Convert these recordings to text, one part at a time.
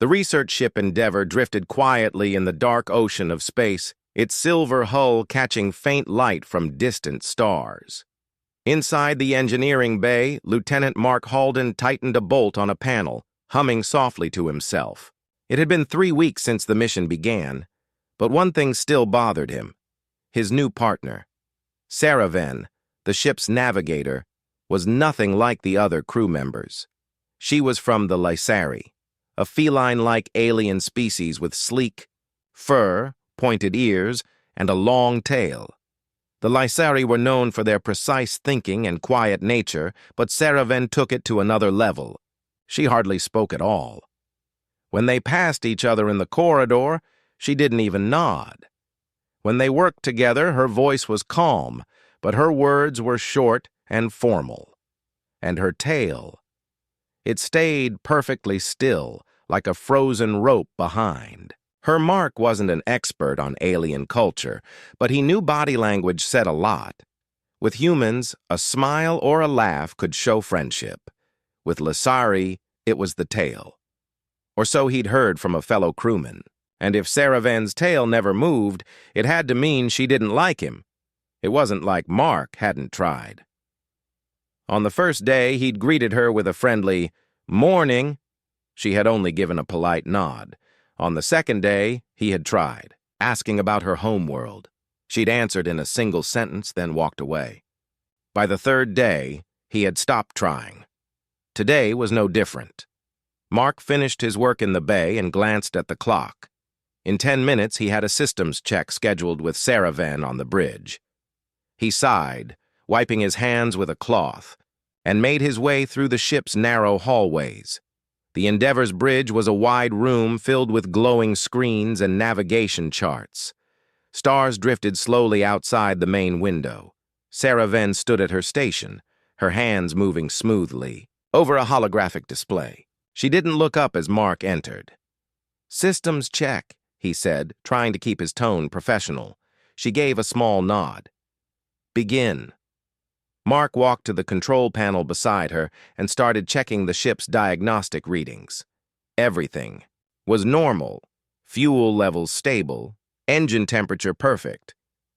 The research ship Endeavour drifted quietly in the dark ocean of space, its silver hull catching faint light from distant stars. Inside the engineering bay, Lieutenant Mark Halden tightened a bolt on a panel, humming softly to himself. It had been 3 weeks since the mission began, but one thing still bothered him. His new partner, Scifi, the ship's navigator, was nothing like the other crew members. She was from the Lysari, a feline-like alien species with sleek fur, pointed ears, and a long tail. The Lysari were known for their precise thinking and quiet nature, but Scifi took it to another level. She hardly spoke at all. When they passed each other in the corridor, she didn't even nod. When they worked together, her voice was calm, but her words were short and formal. And her tail, it stayed perfectly still, like a frozen rope behind. Her Mark wasn't an expert on alien culture, but he knew body language said a lot. With humans, a smile or a laugh could show friendship. With Lysari, it was the tail. Or so he'd heard from a fellow crewman. And if Scifi's tail never moved, it had to mean she didn't like him. It wasn't like Mark hadn't tried. On the first day, he'd greeted her with a friendly, "Morning." She had only given a polite nod. On the second day, he had tried, asking about her homeworld. She'd answered in a single sentence, then walked away. By the third day, he had stopped trying. Today was no different. Mark finished his work in the bay and glanced at the clock. In 10 minutes, he had a systems check scheduled with Scifi on the bridge. He sighed, wiping his hands with a cloth, and made his way through the ship's narrow hallways. The Endeavour's bridge was a wide room filled with glowing screens and navigation charts. Stars drifted slowly outside the main window. Scifi stood at her station, her hands moving smoothly, over a holographic display. She didn't look up as Mark entered. "Systems check," he said, trying to keep his tone professional. She gave a small nod. "Begin." Mark walked to the control panel beside her and started checking the ship's diagnostic readings. Everything was normal, fuel levels stable, engine temperature perfect.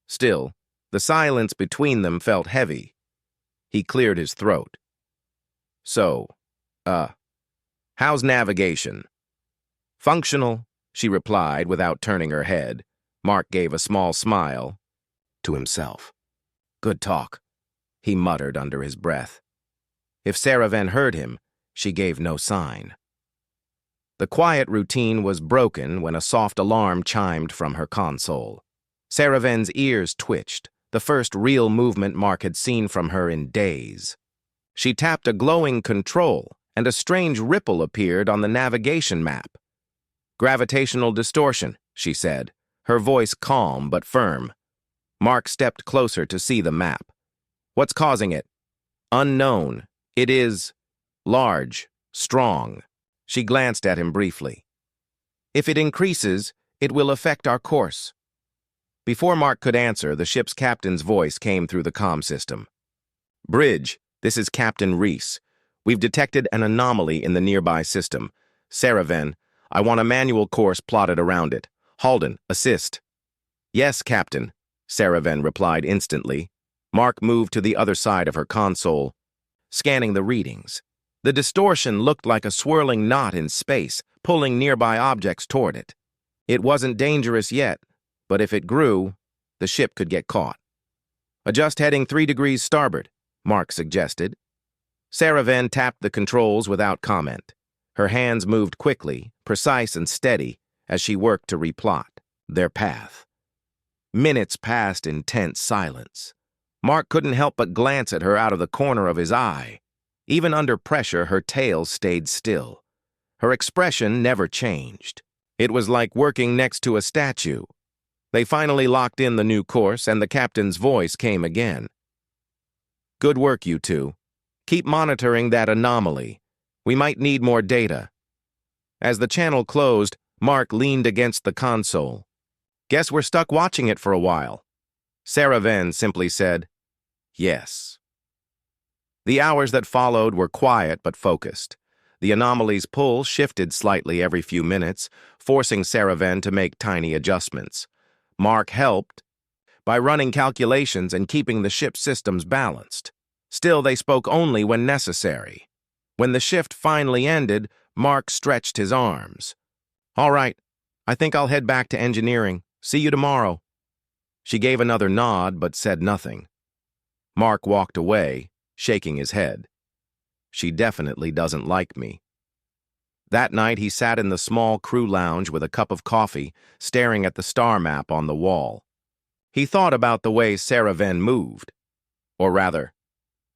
Still, the silence between them felt heavy. He cleared his throat. "So, how's navigation?" "Functional," she replied without turning her head. Mark gave a small smile to himself. "Good talk," he muttered under his breath. If Scifi heard him, she gave no sign. The quiet routine was broken when a soft alarm chimed from her console. Scifi's ears twitched, the first real movement Mark had seen from her in days. She tapped a glowing control, and a strange ripple appeared on the navigation map. "Gravitational distortion," she said, her voice calm but firm. Mark stepped closer to see the map. "What's causing it?" "Unknown. It is large, strong." She glanced at him briefly. "If it increases, it will affect our course." Before Mark could answer, the ship's captain's voice came through the comm system. "Bridge, this is Captain Reese. We've detected an anomaly in the nearby system. Scifi, I want a manual course plotted around it. Halden, assist." "Yes, Captain," Scifi replied instantly. Mark moved to the other side of her console, scanning the readings. The distortion looked like a swirling knot in space, pulling nearby objects toward it. It wasn't dangerous yet, but if it grew, the ship could get caught. "Adjust heading 3 degrees starboard," Mark suggested. Scifi tapped the controls without comment. Her hands moved quickly, precise and steady, as she worked to replot their path. Minutes passed in tense silence. Mark couldn't help but glance at her out of the corner of his eye. Even under pressure, her tail stayed still. Her expression never changed. It was like working next to a statue. They finally locked in the new course, and the captain's voice came again. "Good work, you two. Keep monitoring that anomaly. We might need more data." As the channel closed, Mark leaned against the console. "Guess we're stuck watching it for a while." Scifi simply said, "Yes." The hours that followed were quiet but focused. The anomaly's pull shifted slightly every few minutes, forcing Saraven to make tiny adjustments. Mark helped by running calculations and keeping the ship's systems balanced. Still, they spoke only when necessary. When the shift finally ended, Mark stretched his arms. "All right, I think I'll head back to engineering. See you tomorrow." She gave another nod but said nothing. Mark walked away, shaking his head. She definitely doesn't like me. That night, he sat in the small crew lounge with a cup of coffee, staring at the star map on the wall. He thought about the way Saraven moved. Or rather,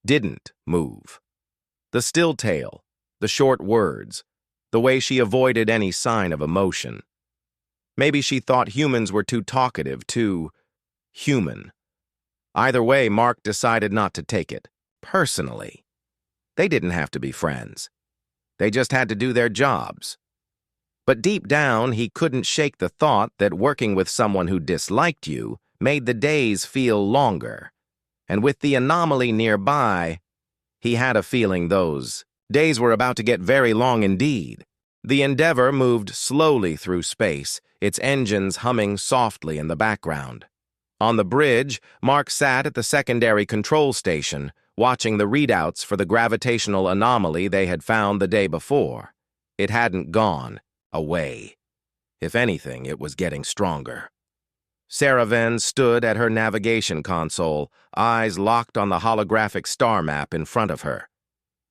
didn't move. The still tale, the short words, the way she avoided any sign of emotion. Maybe she thought humans were too talkative, too human. Either way, Mark decided not to take it personally. They didn't have to be friends. They just had to do their jobs. But deep down, he couldn't shake the thought that working with someone who disliked you made the days feel longer. And with the anomaly nearby, he had a feeling those days were about to get very long indeed. The Endeavor moved slowly through space, its engines humming softly in the background. On the bridge, Mark sat at the secondary control station, watching the readouts for the gravitational anomaly they had found the day before. It hadn't gone away. If anything, it was getting stronger. Saraven stood at her navigation console, eyes locked on the holographic star map in front of her.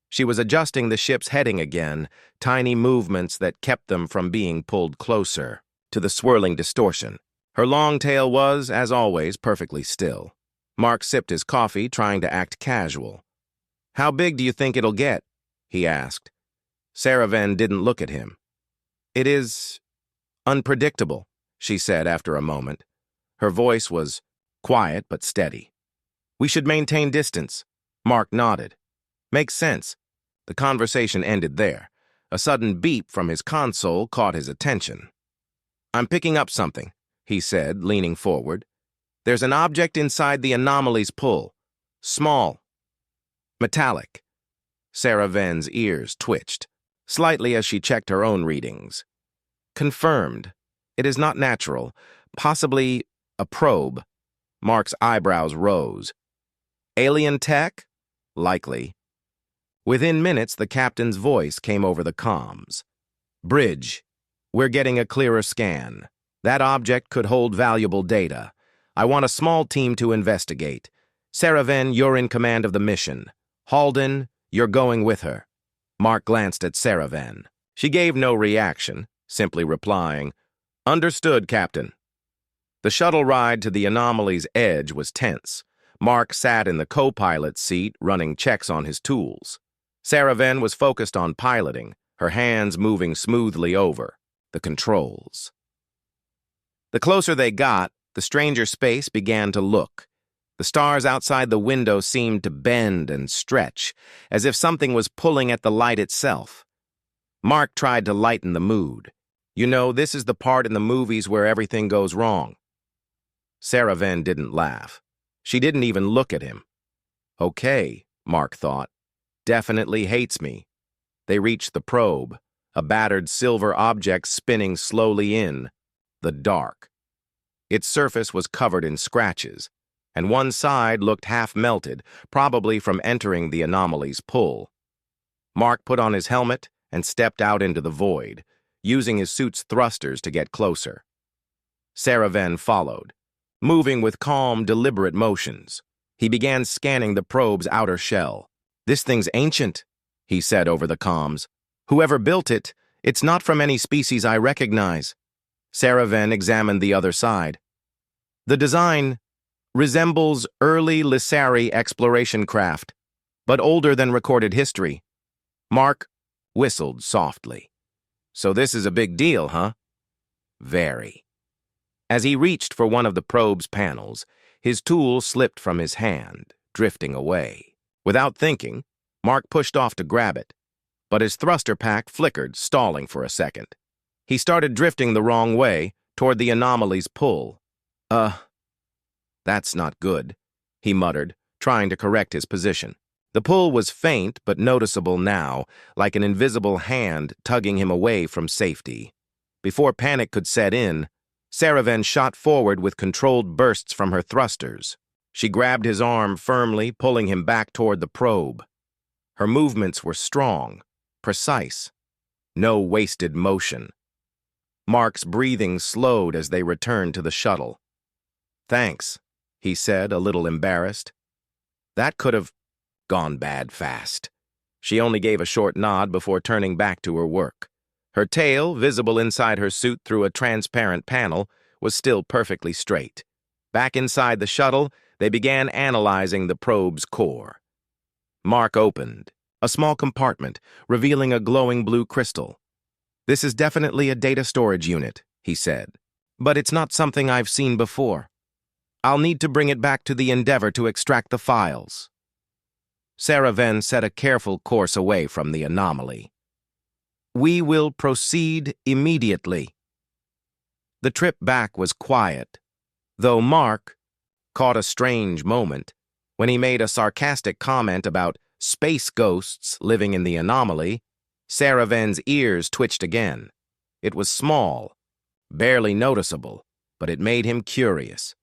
She was adjusting the ship's heading again, tiny movements that kept them from being pulled closer to the swirling distortion. Her long tail was, as always, perfectly still. Mark sipped his coffee, trying to act casual. "How big do you think it'll get?" he asked. Saraven didn't look at him. "It is unpredictable," she said after a moment. Her voice was quiet but steady. "We should maintain distance." Mark nodded. "Makes sense." The conversation ended there. A sudden beep from his console caught his attention. "I'm picking up something," he said, leaning forward. "There's an object inside the anomaly's pull. Small. Metallic." Saraven's ears twitched, slightly as she checked her own readings. "Confirmed. It is not natural. Possibly a probe." Mark's eyebrows rose. "Alien tech? Likely." Within minutes, the captain's voice came over the comms. "Bridge, we're getting a clearer scan. That object could hold valuable data. I want a small team to investigate. Saraven, you're in command of the mission. Halden, you're going with her." Mark glanced at Saraven. She gave no reaction, simply replying, "Understood, Captain." The shuttle ride to the anomaly's edge was tense. Mark sat in the co-pilot's seat, running checks on his tools. Saraven was focused on piloting, her hands moving smoothly over the controls. The closer they got, the stranger space began to look. The stars outside the window seemed to bend and stretch, as if something was pulling at the light itself. Mark tried to lighten the mood. "You know, this is the part in the movies where everything goes wrong." Saraven didn't laugh. She didn't even look at him. "Okay," Mark thought. "Definitely hates me." They reached the probe, a battered silver object spinning slowly in the dark. Its surface was covered in scratches, and one side looked half-melted, probably from entering the anomaly's pull. Mark put on his helmet and stepped out into the void, using his suit's thrusters to get closer. Saraven followed, moving with calm, deliberate motions. He began scanning the probe's outer shell. "This thing's ancient," he said over the comms. "Whoever built it, it's not from any species I recognize." Saraven examined the other side. "The design resembles early Lissari exploration craft, but older than recorded history." Mark whistled softly. "So this is a big deal, huh?" "Very." As he reached for one of the probe's panels, his tool slipped from his hand, drifting away. Without thinking, Mark pushed off to grab it, but his thruster pack flickered, stalling for a second. He started drifting the wrong way, toward the anomaly's pull. That's not good," he muttered, trying to correct his position. The pull was faint but noticeable now, like an invisible hand tugging him away from safety. Before panic could set in, Saraven shot forward with controlled bursts from her thrusters. She grabbed his arm firmly, pulling him back toward the probe. Her movements were strong, precise. No wasted motion. Mark's breathing slowed as they returned to the shuttle. "Thanks," he said, a little embarrassed. "That could have gone bad fast." She only gave a short nod before turning back to her work. Her tail, visible inside her suit through a transparent panel, was still perfectly straight. Back inside the shuttle, they began analyzing the probe's core. Mark opened a small compartment, revealing a glowing blue crystal. "This is definitely a data storage unit," he said. "But it's not something I've seen before. I'll need to bring it back to the Endeavor to extract the files." Saraven set a careful course away from the anomaly. "We will proceed immediately." The trip back was quiet, though Mark caught a strange moment when he made a sarcastic comment about space ghosts living in the anomaly. Saraven's ears twitched again. It was small, barely noticeable, but it made him curious.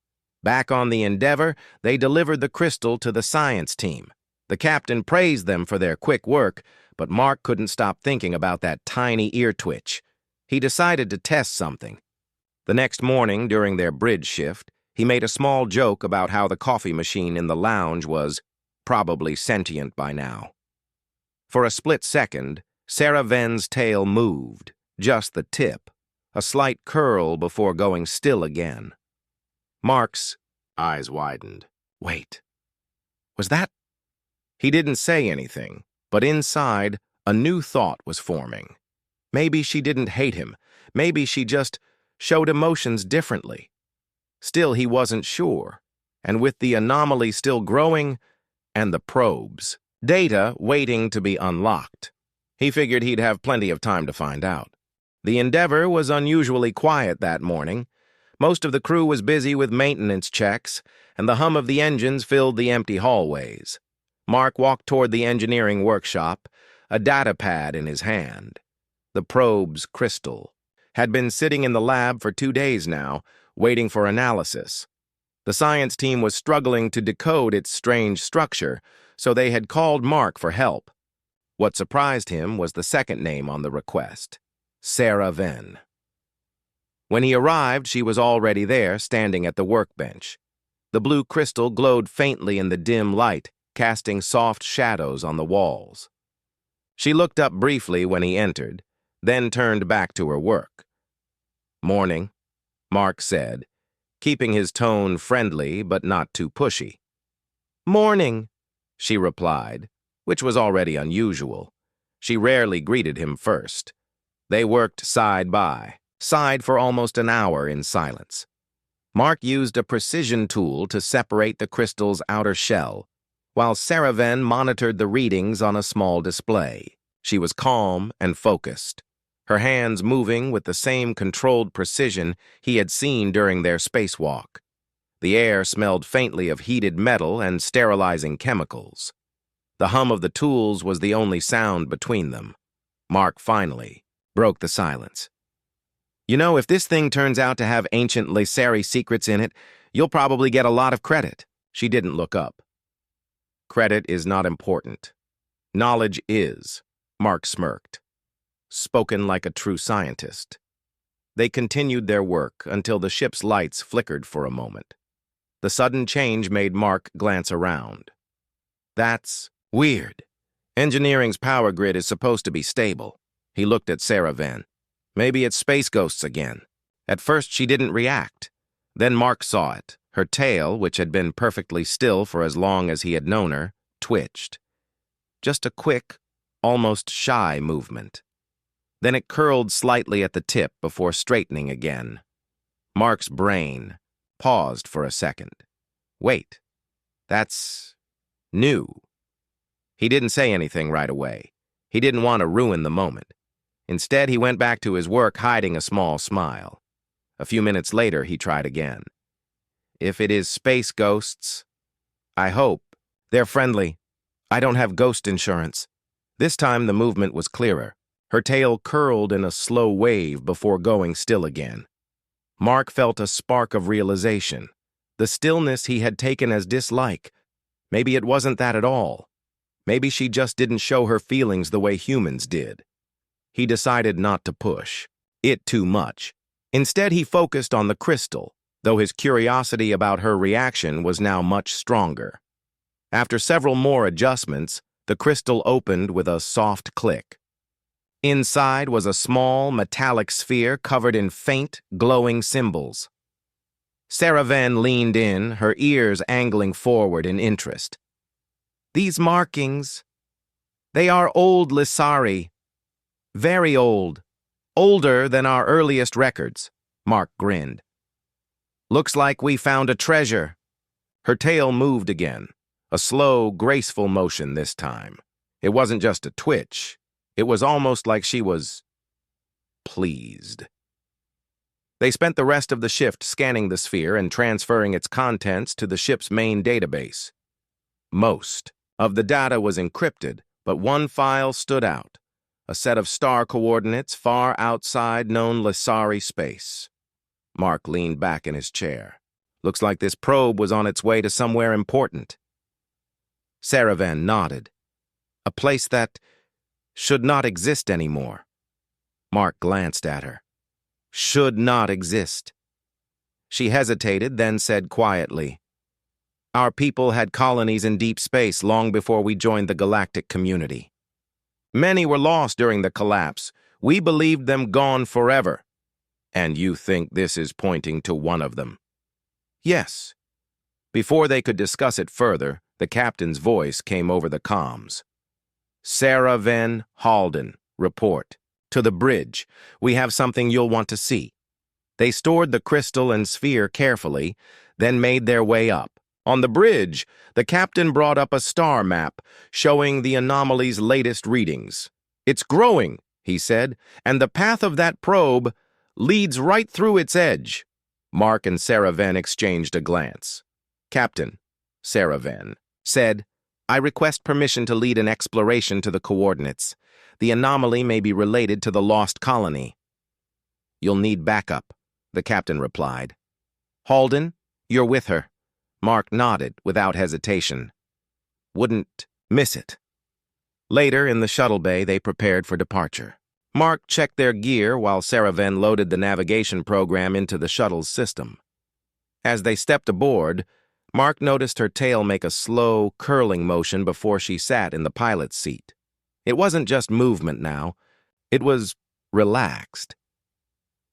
Back on the Endeavor, they delivered the crystal to the science team. The captain praised them for their quick work, but Mark couldn't stop thinking about that tiny ear twitch. He decided to test something. The next morning, during their bridge shift, he made a small joke about how the coffee machine in the lounge was probably sentient by now. For a split second, Saraven's tail moved, just the tip, a slight curl before going still again. Mark's eyes widened. Wait, was that? He didn't say anything, but inside, a new thought was forming. Maybe she didn't hate him. Maybe she just showed emotions differently. Still, he wasn't sure. And with the anomaly still growing, and the probes, data waiting to be unlocked, he figured he'd have plenty of time to find out. The Endeavor was unusually quiet that morning. Most of the crew was busy with maintenance checks, and the hum of the engines filled the empty hallways. Mark walked toward the engineering workshop, a data pad in his hand. The probe's crystal had been sitting in the lab for 2 days now, waiting for analysis. The science team was struggling to decode its strange structure, so they had called Mark for help. What surprised him was the second name on the request, Saraven. When he arrived, she was already there, standing at the workbench. The blue crystal glowed faintly in the dim light, casting soft shadows on the walls. She looked up briefly when he entered, then turned back to her work. "Morning," Mark said, keeping his tone friendly but not too pushy. "Morning," she replied, which was already unusual. She rarely greeted him first. They worked side by side for almost an hour in silence. Mark used a precision tool to separate the crystal's outer shell, while Saraven monitored the readings on a small display. She was calm and focused, her hands moving with the same controlled precision he had seen during their spacewalk. The air smelled faintly of heated metal and sterilizing chemicals. The hum of the tools was the only sound between them. Mark finally broke the silence. "You know, if this thing turns out to have ancient Laceri secrets in it, you'll probably get a lot of credit." She didn't look up. "Credit is not important. Knowledge is," Mark smirked, spoken like a true scientist. They continued their work until the ship's lights flickered for a moment. The sudden change made Mark glance around. "That's weird. Engineering's power grid is supposed to be stable." He looked at Saraven. "Maybe it's space ghosts again." At first, she didn't react. Then Mark saw it. Her tail, which had been perfectly still for as long as he had known her, twitched. Just a quick, almost shy movement. Then it curled slightly at the tip before straightening again. Mark's brain paused for a second. Wait, that's new. He didn't say anything right away. He didn't want to ruin the moment. Instead, he went back to his work, hiding a small smile. A few minutes later, he tried again. "If it is space ghosts, I hope they're friendly. I don't have ghost insurance. This time the movement was clearer. Her tail curled in a slow wave before going still again. Mark felt a spark of realization. The stillness he had taken as dislike. Maybe it wasn't that at all. Maybe she just didn't show her feelings the way humans did. He decided not to push it too much. Instead, he focused on the crystal, though his curiosity about her reaction was now much stronger. After several more adjustments, the crystal opened with a soft click. Inside was a small, metallic sphere covered in faint, glowing symbols. Sarah Venn leaned in, her ears angling forward in interest. These markings, they are old Lissari. Very old. Older than our earliest records, Mark grinned. Looks like we found a treasure. Her tail moved again, a slow, graceful motion this time. It wasn't just a twitch. It was almost like she was pleased. They spent the rest of the shift scanning the sphere and transferring its contents to the ship's main database. Most of the data was encrypted, but one file stood out, a set of star coordinates far outside known Lissari space. Mark leaned back in his chair. Looks like this probe was on its way to somewhere important. Sarah Venn nodded. A place that should not exist anymore. Mark glanced at her. Should not exist. She hesitated, then said quietly, Our people had colonies in deep space long before we joined the galactic community. Many were lost during the collapse. We believed them gone forever. And you think this is pointing to one of them? Yes. Before they could discuss it further, the captain's voice came over the comms. Sarah Venn Halden, report. To the bridge. We have something you'll want to see. They stored the crystal and sphere carefully, then made their way up. On the bridge, the captain brought up a star map showing the anomaly's latest readings. It's growing, he said, and the path of that probe leads right through its edge. Mark and Sarah Venn exchanged a glance. Captain, Sarah Venn said, I request permission to lead an exploration to the coordinates. The anomaly may be related to the lost colony. You'll need backup, the captain replied. Halden, you're with her. Mark nodded without hesitation. Wouldn't miss it. Later, in the shuttle bay, they prepared for departure. Mark checked their gear while Sarah Venn loaded the navigation program into the shuttle's system. As they stepped aboard, Mark noticed her tail make a slow, curling motion before she sat in the pilot's seat. It wasn't just movement now. It was relaxed.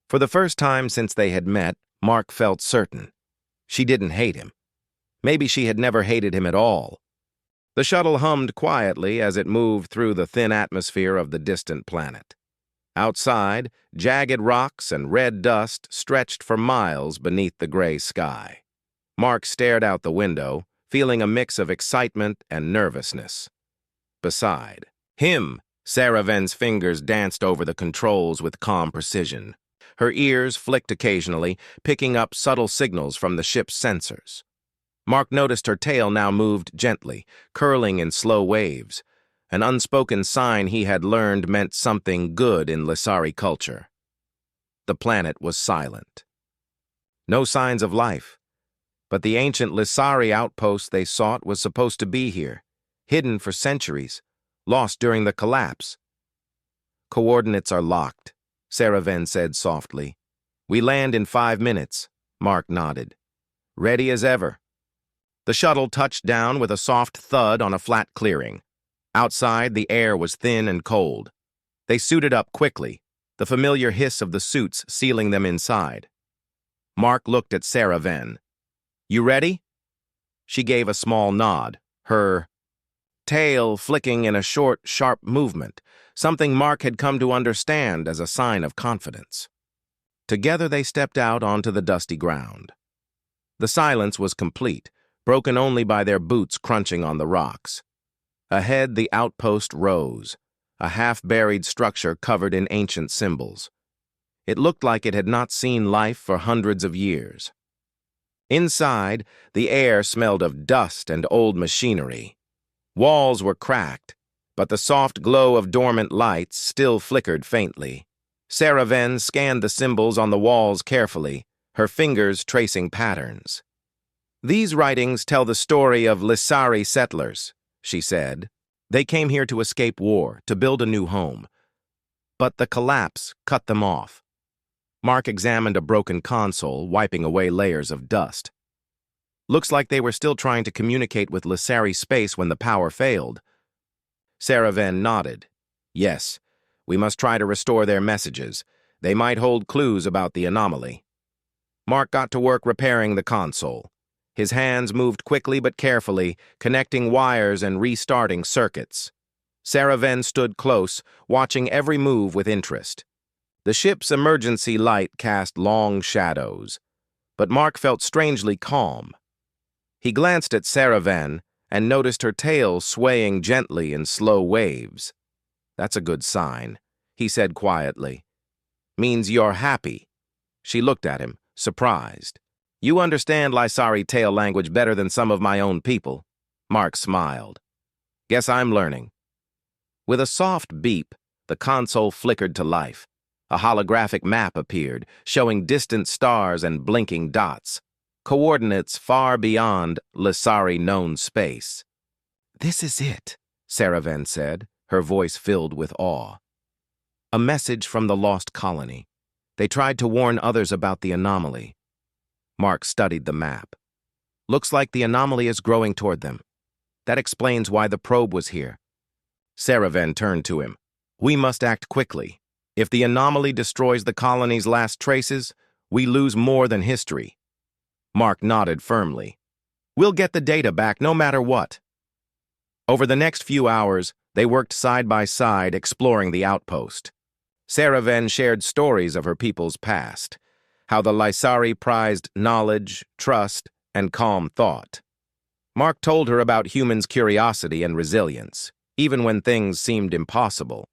For the first time since they had met, Mark felt certain. She didn't hate him. Maybe she had never hated him at all. The shuttle hummed quietly as it moved through the thin atmosphere of the distant planet. Outside, jagged rocks and red dust stretched for miles beneath the gray sky. Mark stared out the window, feeling a mix of excitement and nervousness. Beside him, Sarah Venn's fingers danced over the controls with calm precision. Her ears flicked occasionally, picking up subtle signals from the ship's sensors. Mark noticed her tail now moved gently, curling in slow waves, an unspoken sign he had learned meant something good in Lissari culture. The planet was silent. No signs of life. But the ancient Lissari outpost they sought was supposed to be here, hidden for centuries, lost during the collapse. Coordinates are locked, Sarah Venn said softly. We land in 5 minutes, Mark nodded. Ready as ever. The shuttle touched down with a soft thud on a flat clearing. Outside, the air was thin and cold. They suited up quickly, the familiar hiss of the suits sealing them inside. Mark looked at Sarah Venn. You ready? She gave a small nod, her tail flicking in a short, sharp movement, something Mark had come to understand as a sign of confidence. Together they stepped out onto the dusty ground. The silence was complete, broken only by their boots crunching on the rocks. Ahead, the outpost rose, a half-buried structure covered in ancient symbols. It looked like it had not seen life for hundreds of years. Inside, the air smelled of dust and old machinery. Walls were cracked, but the soft glow of dormant lights still flickered faintly. Sarah Venn scanned the symbols on the walls carefully, her fingers tracing patterns. "These writings tell the story of Lissari settlers," she said. "They came here to escape war, to build a new home. But the collapse cut them off." Mark examined a broken console, wiping away layers of dust. "Looks like they were still trying to communicate with Lissari space when the power failed." Sarah Venn nodded. "Yes, we must try to restore their messages. They might hold clues about the anomaly." Mark got to work repairing the console. His hands moved quickly but carefully, connecting wires and restarting circuits. Sarah Venn stood close, watching every move with interest. The ship's emergency light cast long shadows, but Mark felt strangely calm. He glanced at Sarah Venn and noticed her tail swaying gently in slow waves. "That's a good sign," he said quietly. "Means you're happy." She looked at him, surprised. "You understand Lissari tail language better than some of my own people." Mark smiled. "Guess I'm learning." With a soft beep, the console flickered to life. A holographic map appeared, showing distant stars and blinking dots, coordinates far beyond Lissari known space. "This is it," Sarah Venn said, her voice filled with awe. "A message from the lost colony. They tried to warn others about the anomaly." Mark studied the map. "Looks like the anomaly is growing toward them. That explains why the probe was here." Sarah Venn turned to him. "We must act quickly. If the anomaly destroys the colony's last traces, we lose more than history." Mark nodded firmly. "We'll get the data back no matter what." Over the next few hours, they worked side by side exploring the outpost. Sarah Venn shared stories of her people's past, how the Lissari prized knowledge, trust, and calm thought. Mark told her about humans' curiosity and resilience, even when things seemed impossible.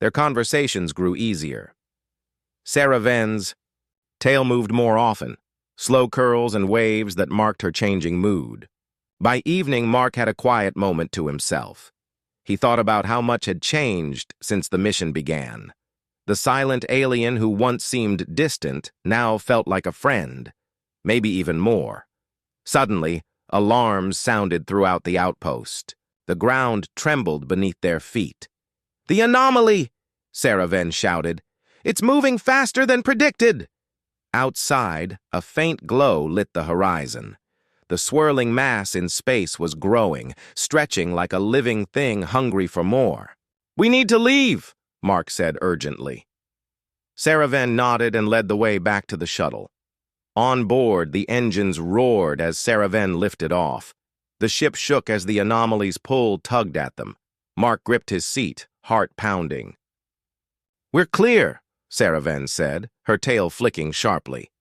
Their conversations grew easier. Sarah Venn's tail moved more often, slow curls and waves that marked her changing mood. By evening, Mark had a quiet moment to himself. He thought about how much had changed since the mission began. The silent alien who once seemed distant now felt like a friend, maybe even more. Suddenly, alarms sounded throughout the outpost. The ground trembled beneath their feet. "The anomaly!" Sarah Venn shouted. "It's moving faster than predicted!" Outside, a faint glow lit the horizon. The swirling mass in space was growing, stretching like a living thing hungry for more. "We need to leave," Mark said urgently. Sarah Venn nodded and led the way back to the shuttle. On board, the engines roared as Sarah Venn lifted off. The ship shook as the anomaly's pull tugged at them. Mark gripped his seat, heart pounding. "We're clear," Sarah Venn said, her tail flicking sharply.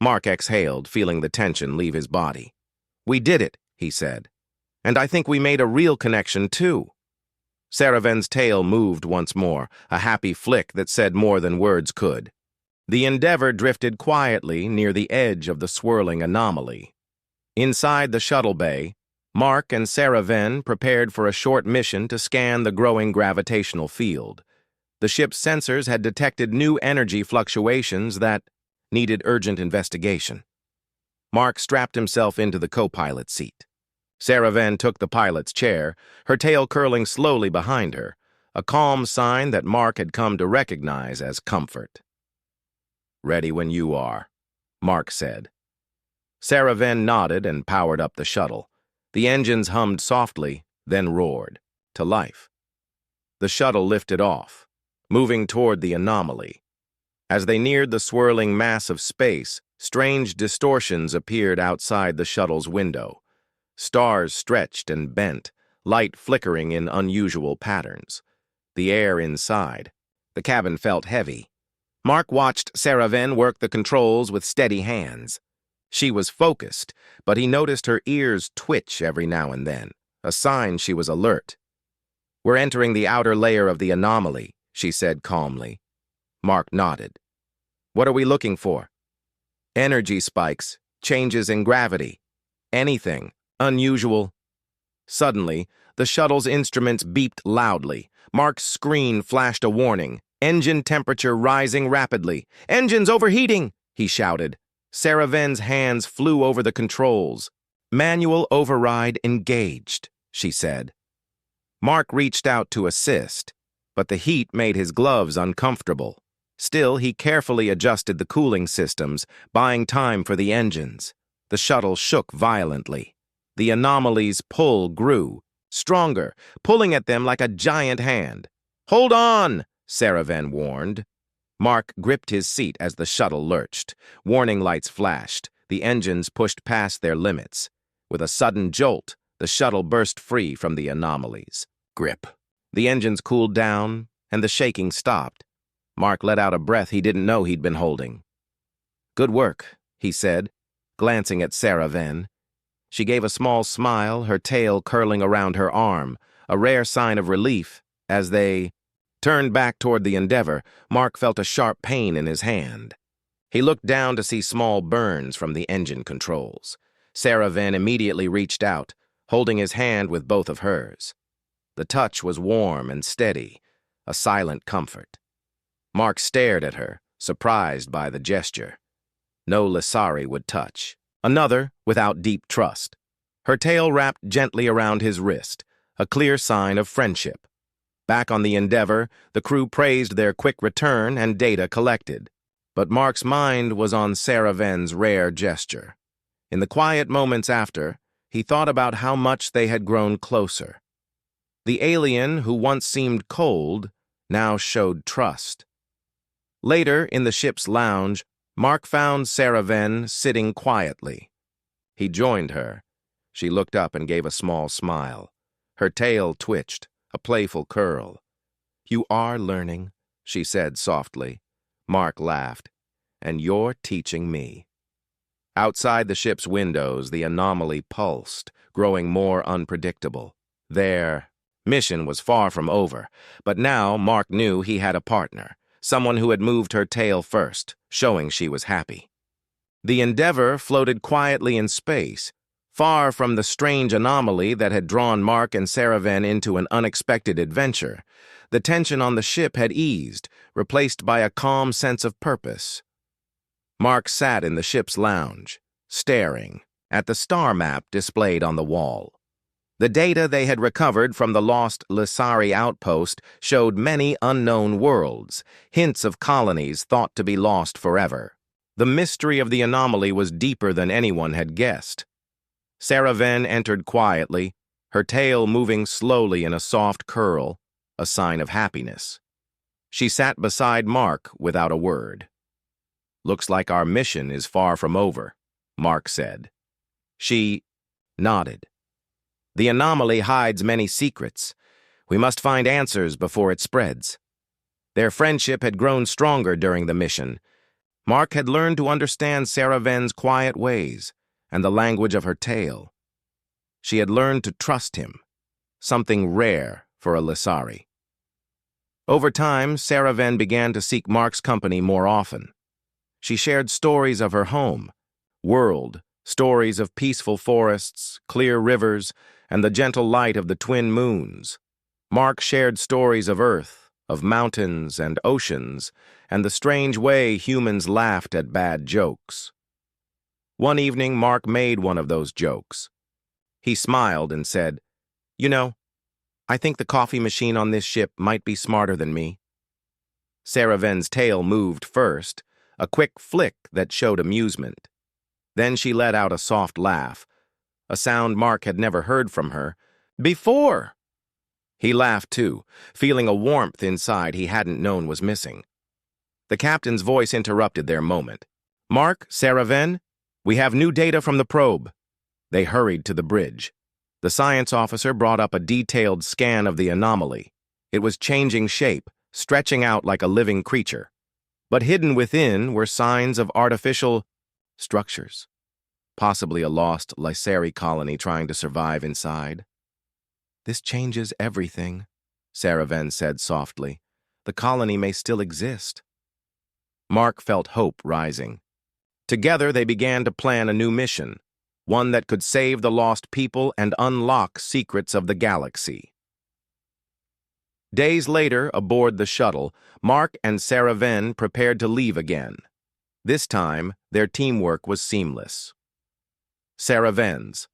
Mark exhaled, feeling the tension leave his body. "We did it," he said. "And I think we made a real connection, too." Sarah Venn's tail moved once more, a happy flick that said more than words could. The Endeavor drifted quietly near the edge of the swirling anomaly. Inside the shuttle bay, Mark and Sarah Venn prepared for a short mission to scan the growing gravitational field. The ship's sensors had detected new energy fluctuations that needed urgent investigation. Mark strapped himself into the co-pilot seat. Sarah Venn took the pilot's chair, her tail curling slowly behind her, a calm sign that Mark had come to recognize as comfort. "Ready when you are," Mark said. Sarah Venn nodded and powered up the shuttle. The engines hummed softly, then roared, to life. The shuttle lifted off, moving toward the anomaly. As they neared the swirling mass of space, strange distortions appeared outside the shuttle's window. Stars stretched and bent, light flickering in unusual patterns. The air inside. The cabin felt heavy. Mark watched Sarah Venn work the controls with steady hands. She was focused, but he noticed her ears twitch every now and then, a sign she was alert. "We're entering the outer layer of the anomaly," she said calmly. Mark nodded. "What are we looking for?" "Energy spikes, changes in gravity. Anything unusual." Suddenly, The shuttle's instruments beeped loudly. Mark's screen flashed a warning. Engine temperature rising rapidly. "Engines overheating!" he shouted. Sarah Ven's hands flew over the controls. "Manual override engaged," she said. Mark reached out to assist, but the heat made his gloves uncomfortable. Still, he carefully adjusted the cooling systems, buying time for the engines. The shuttle shook violently. The anomaly's pull grew, stronger, pulling at them like a giant hand. "Hold on!" Sarah Ven warned. Mark gripped his seat as the shuttle lurched. Warning lights flashed. The engines pushed past their limits. With a sudden jolt, the shuttle burst free from the anomaly's grip. The engines cooled down, and the shaking stopped. Mark let out a breath he didn't know he'd been holding. "Good work," he said, glancing at Sarah Ven. She gave a small smile, her tail curling around her arm, a rare sign of relief. As they turned back toward the Endeavor, Mark felt a sharp pain in his hand. He looked down to see small burns from the engine controls. Sarah Ven immediately reached out, holding his hand with both of hers. The touch was warm and steady, a silent comfort. Mark stared at her, surprised by the gesture. No Lissari would touch. Another, without deep trust. Her tail wrapped gently around his wrist, a clear sign of friendship. Back on the Endeavor, the crew praised their quick return and data collected. But Mark's mind was on Sarah Ven's rare gesture. In the quiet moments after, he thought about how much they had grown closer. The alien, who once seemed cold, now showed trust. Later, in the ship's lounge, Mark found Sarah Ven sitting quietly. He joined her. She looked up and gave a small smile. Her tail twitched, a playful curl. "You are learning," she said softly. Mark laughed. "And you're teaching me." Outside the ship's windows, the anomaly pulsed, growing more unpredictable. Their mission was far from over, but now Mark knew he had a partner, someone who had moved her tail first, showing she was happy. The Endeavor floated quietly in space, far from the strange anomaly that had drawn Mark and Sarah Ven into an unexpected adventure. The tension on the ship had eased, replaced by a calm sense of purpose. Mark sat in the ship's lounge, staring at the star map displayed on the wall. The data they had recovered from the lost Lissari outpost showed many unknown worlds, hints of colonies thought to be lost forever. The mystery of the anomaly was deeper than anyone had guessed. Sarah Ven entered quietly, her tail moving slowly in a soft curl, a sign of happiness. She sat beside Mark without a word. "Looks like our mission is far from over," Mark said. She nodded. "The anomaly hides many secrets. We must find answers before it spreads." Their friendship had grown stronger during the mission. Mark had learned to understand Sarah Ven's quiet ways and the language of her tail. She had learned to trust him, something rare for a Lissari. Over time, Sarah Ven began to seek Mark's company more often. She shared stories of her home, world, stories of peaceful forests, clear rivers, and the gentle light of the twin moons. Mark shared stories of Earth, of mountains and oceans, and the strange way humans laughed at bad jokes. One evening, Mark made one of those jokes. He smiled and said, "You know, I think the coffee machine on this ship might be smarter than me." Sarah Ven's tail moved first, a quick flick that showed amusement. Then she let out a soft laugh, a sound Mark had never heard from her before. He laughed too, feeling a warmth inside he hadn't known was missing. The captain's voice interrupted their moment. "Mark, Sarah Ven, we have new data from the probe." They hurried to the bridge. The science officer brought up a detailed scan of the anomaly. It was changing shape, stretching out like a living creature. But hidden within were signs of artificial structures, possibly a lost Lissari colony trying to survive inside. "This changes everything," Sarah Ven said softly. "The colony may still exist." Mark felt hope rising. Together they began to plan a new mission. one that could save the lost people and unlock secrets of the galaxy. Days later, aboard the shuttle, Mark and Sarah Venn prepared to leave again. This time, their teamwork was seamless. Sarah Venn's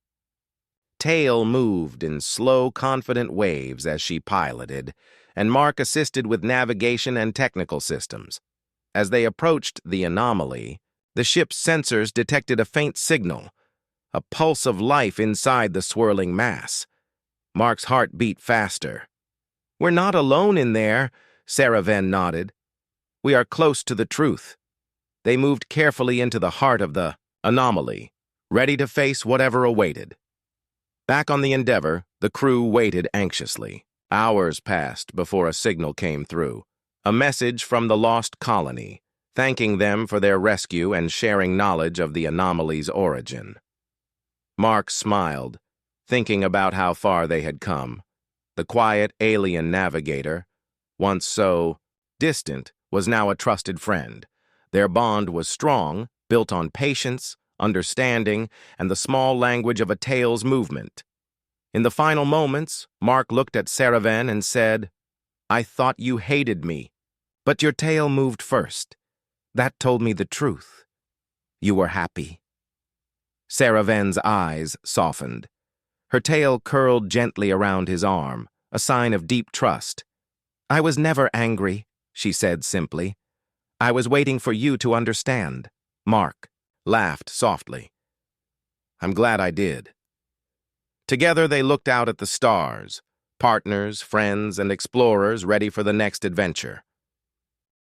tail moved in slow, confident waves as she piloted, and Mark assisted with navigation and technical systems. As they approached the anomaly, the ship's sensors detected a faint signal, a pulse of life inside the swirling mass. Mark's heart beat faster. "We're not alone in there," Sarah Venn nodded. "We are close to the truth." They moved carefully into the heart of the anomaly, ready to face whatever awaited. Back on the Endeavor, the crew waited anxiously. Hours passed before a signal came through, a message from the lost colony, thanking them for their rescue and sharing knowledge of the anomaly's origin. Mark smiled, thinking about how far they had come. The quiet alien navigator, once so distant, was now a trusted friend. Their bond was strong, built on patience, understanding, and the small language of a tail's movement. In the final moments, Mark looked at Sarah Venn and said, "I thought you hated me, but your tail moved first. That told me the truth. You were happy." Sarah Venn's eyes softened. Her tail curled gently around his arm, a sign of deep trust. "I was never angry," she said simply. "I was waiting for you to understand." Mark laughed softly. "I'm glad I did." Together they looked out at the stars, partners, friends, and explorers ready for the next adventure.